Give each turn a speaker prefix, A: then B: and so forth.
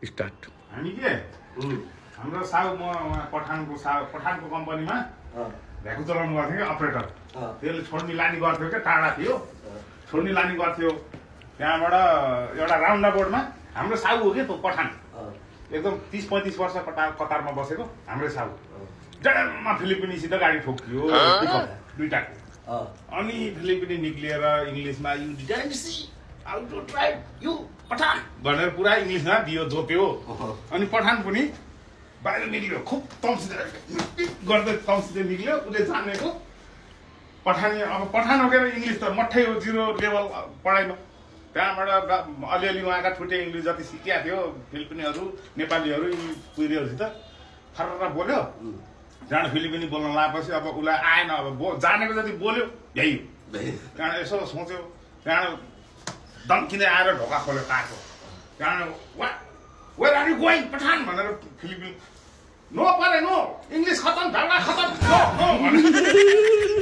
A: start
B: हामी के हाम्रो साहु म पठानको कम्पनीमा भ्याकु चलाउनु गर्थ्यो कि अपरेटर त्यसले छोड्नी लानी गर्थ्यो क्या टाढा थियो छोड्नी लानी गर्थ्यो त्यहाँबाट एउटा राउन्ड बोर्डमा हाम्रो साहु हो कि त्यो पठान एकदम 30-35 वर्ष कतारमा बसेको हाम्रै साहु जडमा फिलिपिनीसित गाडी ठोकियो दुईटाको अनि फिलिपिनी निक्लिएर इङ्ग्लिसमा you didn't see how to try you पठान भनेर पुरा इङ्ग्लिसमा दियो जोप्यो अनि पठान पनि बाहिर निक्ल्यो खुब तम्सिँदै गर्दै तम्सिँदै निक्ल्यो उसले जानेको पठानी अब पठान हो क्या इङ्ग्लिस त मठै हो 0 लेभल पढाइमा त्यहाँबाट अलिअलि उहाँका छुट्टै इङ्ग्लिस जति सिकेका थियो फिलिपिनीहरू नेपालीहरू पुरीहरूसित फर्र बोल्यो त्यहाँबाट फिलिपिनी बोल्न लागेपछि अब उसलाई आएन अब जानेको जति बोल्यो यही त्यहाँबाट यसो सोच्यो त्यहाँबाट दम्किँदै आएर ढोका खोल्यो काको त्यहाँबाट वेयर आर यु गोइङ पठान भनेर फिलिपिन नो परे नो इङ्ग्लिस खतम झगडा खतम नो नो